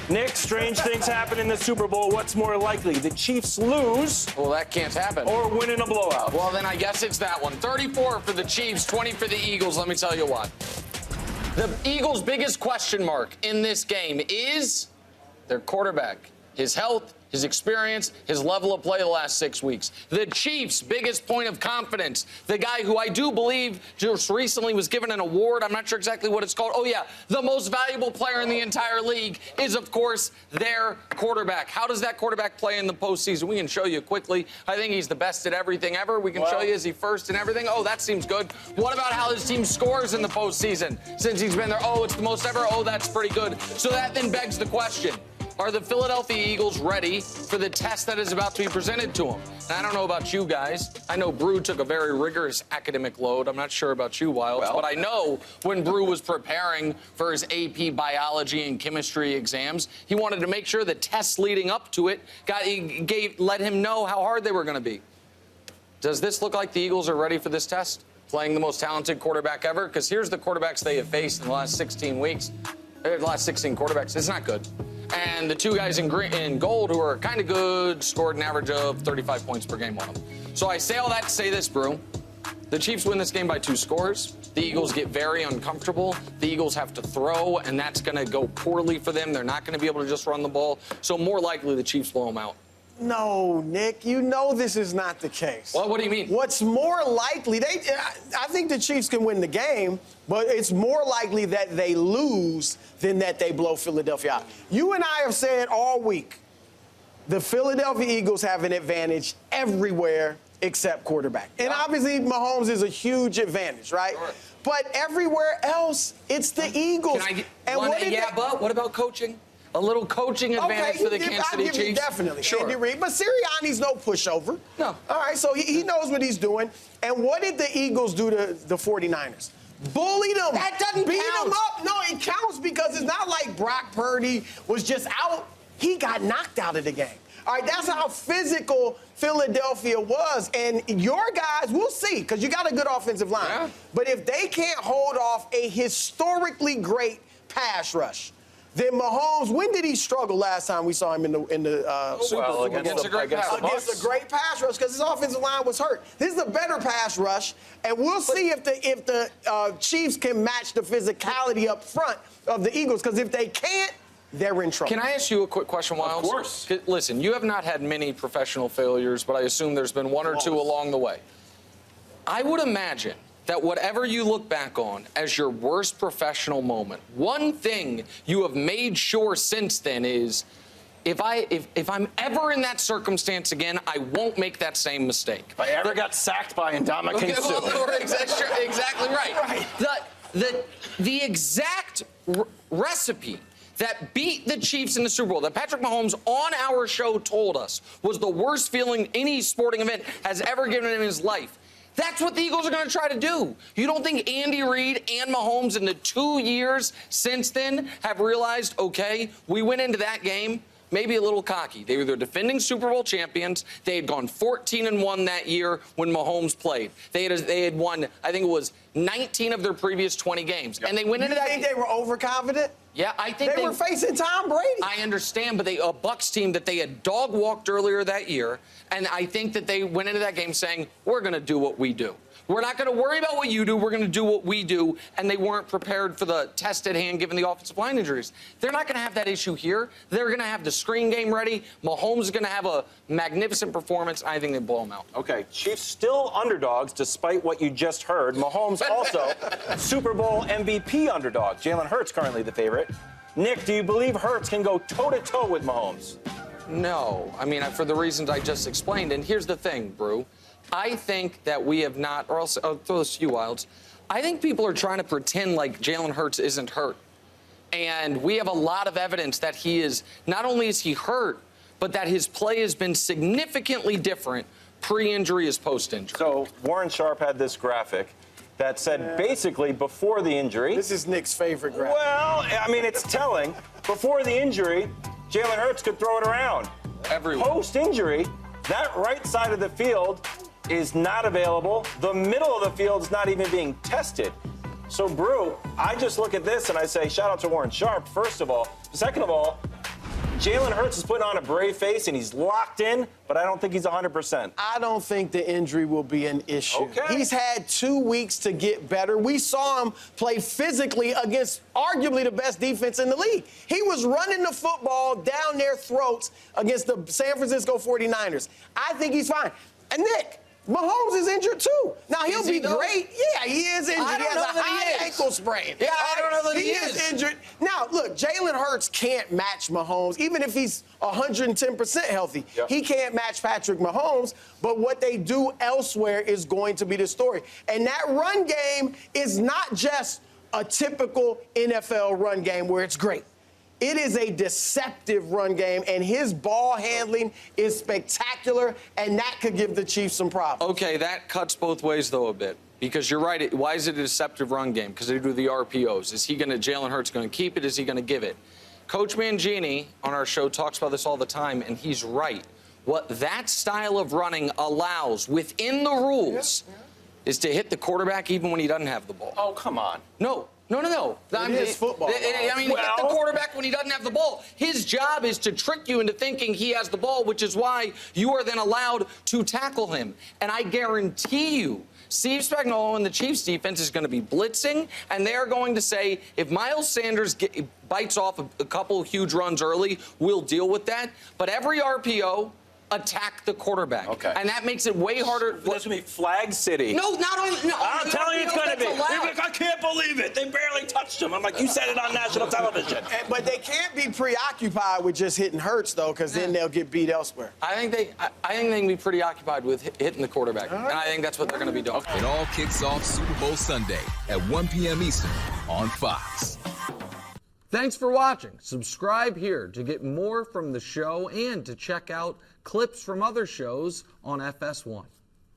Nick, strange things happen in the Super Bowl. What's more likely, the Chiefs lose? Well, that can't happen. Or win in a blowout? Well, then I guess it's that one. 34 for the Chiefs, 20 for the Eagles. Let me tell you what. The Eagles' biggest question mark in this game is their quarterback, his health, his experience, his level of play the last 6 weeks. The Chiefs' biggest point of confidence, the guy who I do believe just recently was given an award, I'm not sure exactly what it's called. Oh, yeah, the most valuable player in the entire league is, of course, their quarterback. How does that quarterback play in the postseason? We can show you quickly. I think he's the best at everything ever. We can show you, is he first in everything? Oh, that seems good. What about how his team scores in the postseason since he's been there? Oh, it's the most ever. Oh, that's pretty good. So that then begs the question. Are the Philadelphia Eagles ready for the test that is about to be presented to them? And I don't know about you guys. I know Brew took a very rigorous academic load. I'm not sure about you, Wilds, but I know when Brew was preparing for his AP biology and chemistry exams, he wanted to make sure the tests leading up to it let him know how hard they were going to be. Does this look like the Eagles are ready for this test? Playing the most talented quarterback ever? Because here's the quarterbacks they have faced in the last 16 weeks. The last 16 quarterbacks. It's not good. And the two guys in gold who are kind of good scored an average of 35 points per game on them. So I say all that to say this, Brew. The Chiefs win this game by 2 scores. The Eagles get very uncomfortable. The Eagles have to throw, and that's going to go poorly for them. They're not going to be able to just run the ball. So more likely the Chiefs blow them out. No, Nick, you know this is not the case. Well, what do you mean? What's more likely, I think the Chiefs can win the game, but it's more likely that they lose than that they blow Philadelphia out. You and I have said all week, the Philadelphia Eagles have an advantage everywhere except quarterback. And obviously, Mahomes is a huge advantage, right? Sure. But everywhere else, it's the Eagles. But what about coaching? A little coaching advantage for the Kansas City Chiefs? Definitely. Sure. Andy Reid. But Sirianni's no pushover. No. All right, so he knows what he's doing. And what did the Eagles do to the 49ers? Bullied them. That doesn't Beat count. them up. No, it counts because it's not like Brock Purdy was just out. He got knocked out of the game. All right, that's how physical Philadelphia was. And your guys, we'll see, because you got a good offensive line. Yeah. But if they can't hold off a historically great pass rush, then Mahomes, when did he struggle last time we saw him in the Super Bowl? Against a great pass rush, because his offensive line was hurt. This is a better pass rush, and we'll see if the Chiefs can match the physicality up front of the Eagles, because if they can't, they're in trouble. Can I ask you a quick question, Wiles? Of course. Listen, you have not had many professional failures, but I assume there's been one or two along the way. I would imagine that whatever you look back on as your worst professional moment, one thing you have made sure since then is if I'm ever in that circumstance again, I won't make that same mistake. If I ever got sacked by Ndamukong Suh. Exactly right. The exact recipe that beat the Chiefs in the Super Bowl, that Patrick Mahomes on our show told us was the worst feeling any sporting event has ever given him in his life. That's what the Eagles are going to try to do. You don't think Andy Reid and Mahomes in the 2 years since then have realized, okay, we went into that game maybe a little cocky. They were the defending Super Bowl champions. They had gone 14-1 that year when Mahomes played. They had won, I think it was 19 of their previous 20 games. Yep. And they went into that. You think they were overconfident? Yeah, I think they were facing Tom Brady. I understand, but a Bucs team that they had dog-walked earlier that year, and I think that they went into that game saying, we're going to do what we do. We're not going to worry about what you do. We're going to do what we do. And they weren't prepared for the test at hand given the offensive line injuries. They're not going to have that issue here. They're going to have the screen game ready. Mahomes is going to have a magnificent performance. I think they blow him out. Okay, Chiefs still underdogs despite what you just heard. Mahomes also Super Bowl MVP underdog. Jalen Hurts currently the favorite. Nick, do you believe Hurts can go toe-to-toe with Mahomes? No. I mean, for the reasons I just explained. And here's the thing, Brew. I think that we have not, or else I'll throw this to you, Wilds. I think people are trying to pretend like Jalen Hurts isn't hurt. And we have a lot of evidence that he is, not only is he hurt, but that his play has been significantly different pre-injury as post-injury. So Warren Sharp had this graphic that said basically before the injury. This is Nick's favorite graphic. Well, I mean, it's telling. Before the injury, Jalen Hurts could throw it around. Everyone. Post-injury, that right side of the field is not available. The middle of the field is not even being tested. So, Brew, I just look at this and I say, shout out to Warren Sharp, first of all. Second of all, Jalen Hurts is putting on a brave face, and he's locked in, but I don't think he's 100%. I don't think the injury will be an issue. Okay. He's had 2 weeks to get better. We saw him play physically against arguably the best defense in the league. He was running the football down their throats against the San Francisco 49ers. I think he's fine. And Nick, Mahomes is injured too. Now he'll be great. Yeah, he is injured. I don't know that he is. Ankle sprain. Yeah, I don't know that he is injured. Now look, Jalen Hurts can't match Mahomes, even if he's 110% healthy. Yep. He can't match Patrick Mahomes. But what they do elsewhere is going to be the story. And that run game is not just a typical NFL run game where it's great. It is a deceptive run game, and his ball handling is spectacular, and that could give the Chiefs some problems. Okay, that cuts both ways, though, a bit. Because you're right. Why is it a deceptive run game? Because they do the RPOs. Is Jalen Hurts going to keep it? Is he going to give it? Coach Mangini on our show talks about this all the time, and he's right. What that style of running allows within the rules is to hit the quarterback even when he doesn't have the ball. Oh, come on. No. It is football. I mean, hit the quarterback when he doesn't have the ball. His job is to trick you into thinking he has the ball, which is why you are then allowed to tackle him. And I guarantee you, Steve Spagnuolo and the Chiefs defense is going to be blitzing, and they're going to say, if Miles Sanders bites off a couple huge runs early, we'll deal with that. But every RPO, attack the quarterback. Okay. And that makes it way harder. That's going to be Flag City. No, not on. No, I'm telling you it's going to be. allowed. They're like, I can't believe it. They barely touched him. I'm like, you said it on national television. But they can't be preoccupied with just hitting Hurts, though, because then they'll get beat elsewhere. I think they can be pretty occupied with hitting the quarterback. And I think that's what they're going to be doing. It all kicks off Super Bowl Sunday at 1 p.m. Eastern on Fox. Thanks for watching. Subscribe here to get more from the show and to check out clips from other shows on FS1.